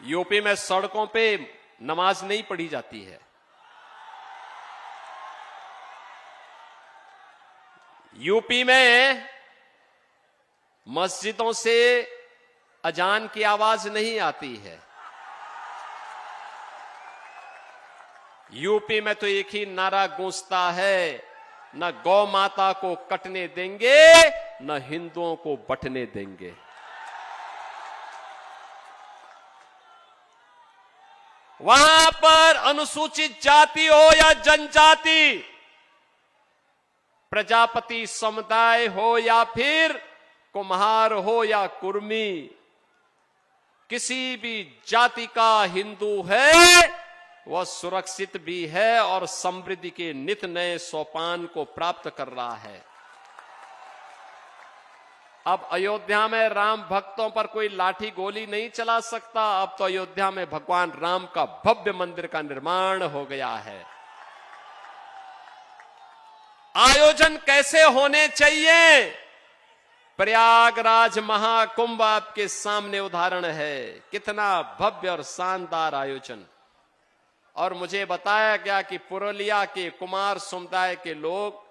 UP में सड़कों पे नमाज नहीं पढ़ी जाती है। यूपी में मस्जिदों से अजान की आवाज नहीं आती है। यूपी में तो एक ही नारा गूंजता है, न गौ माता को कटने देंगे, न हिंदुओं को बंटने देंगे। वहां पर अनुसूचित जाति हो या जनजाति, प्रजापति समुदाय हो या फिर कुम्हार हो या कुर्मी, किसी भी जाति का हिंदू है वह सुरक्षित भी है और समृद्धि के नित नए सोपान को प्राप्त कर रहा है। अब अयोध्या में राम भक्तों पर कोई लाठी गोली नहीं चला सकता। अब तो अयोध्या में भगवान राम का भव्य मंदिर का निर्माण हो गया है। आयोजन कैसे होने चाहिए? प्रयागराज महाकुंभ आपके सामने उदाहरण है। कितना भव्य और शानदार आयोजन। और मुझे बताया गया कि पुरुलिया के कुमार समुदाय के लोग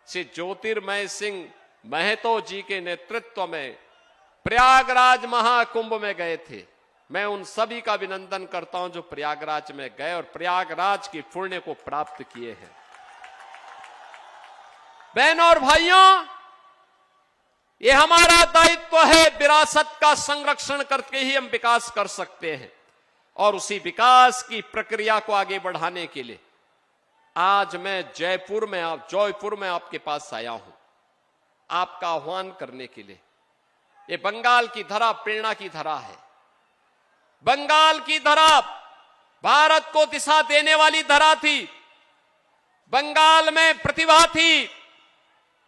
श्री ज्योतिर्मय सिंह महतो जी के नेतृत्व में प्रयागराज महाकुंभ में गए थे। मैं उन सभी का अभिनंदन करता हूं जो प्रयागराज में गए और प्रयागराज की पुण्य को प्राप्त किए हैं। बहनों और भाइयों, ये हमारा दायित्व है। विरासत का संरक्षण करके ही हम विकास कर सकते हैं और उसी विकास की प्रक्रिया को आगे बढ़ाने के लिए आज मैं जयपुर में आपके पास आया हूं, आपका आह्वान करने के लिए। ये बंगाल की धरा प्रेरणा की धरा है। बंगाल की धरा भारत को दिशा देने वाली धरा थी। बंगाल में प्रतिभा थी,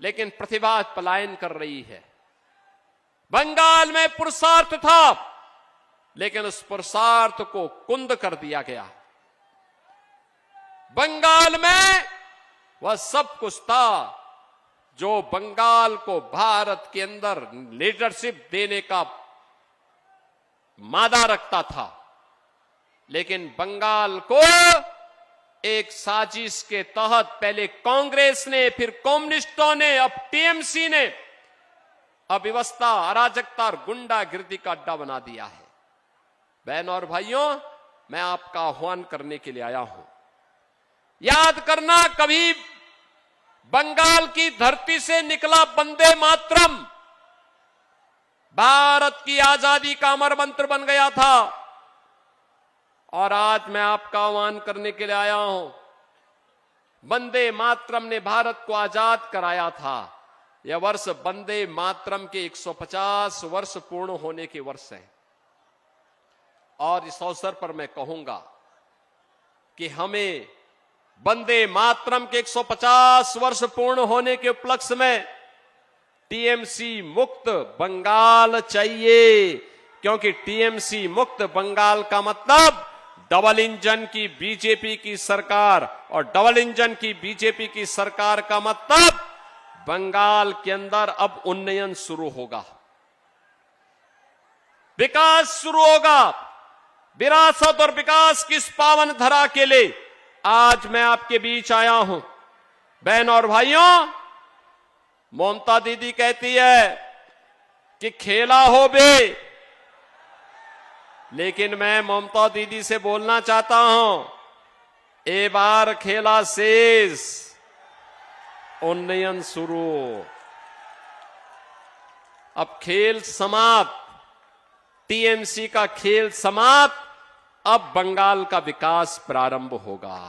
लेकिन प्रतिभा पलायन कर रही है। बंगाल में पुरुषार्थ था, लेकिन उस पुरुषार्थ को कुंद कर दिया गया। बंगाल में वह सब कुछ था जो बंगाल को भारत के अंदर लीडरशिप देने का मादा रखता था, लेकिन बंगाल को एक साजिश के तहत पहले कांग्रेस ने, फिर कम्युनिस्टों ने, अब टीएमसी ने अव्यवस्था, अराजकता और गुंडागिर्दी का अड्डा बना दिया है। बहनों और भाइयों, मैं आपका आह्वान करने के लिए आया हूं। याद करना, कभी बंगाल की धरती से निकला वंदे मातरम भारत की आजादी का अमर मंत्र बन गया था। और आज मैं आपका आह्वान करने के लिए आया हूं। वंदे मातरम ने भारत को आजाद कराया था। यह वर्ष वंदे मातरम के 150 वर्ष पूर्ण होने के वर्ष है। और इस अवसर पर मैं कहूंगा कि हमें वंदे मातरम के 150 वर्ष पूर्ण होने के उपलक्ष्य में टीएमसी मुक्त बंगाल चाहिए, क्योंकि टीएमसी मुक्त बंगाल का मतलब डबल इंजन की बीजेपी की सरकार, और डबल इंजन की बीजेपी की सरकार का मतलब बंगाल के अंदर अब उन्नयन शुरू होगा, विकास शुरू होगा। विरासत और विकास की इस पावन धरा के लिए आज मैं आपके बीच आया हूं। बहनों और भाइयों, ममता दीदी कहती है कि खेला हो बे, लेकिन मैं ममता दीदी से बोलना चाहता हूं, ए बार खेला शेष, उन्नयन शुरू। अब खेल समाप्त, टीएमसी का खेल समाप्त, अब बंगाल का विकास प्रारंभ होगा।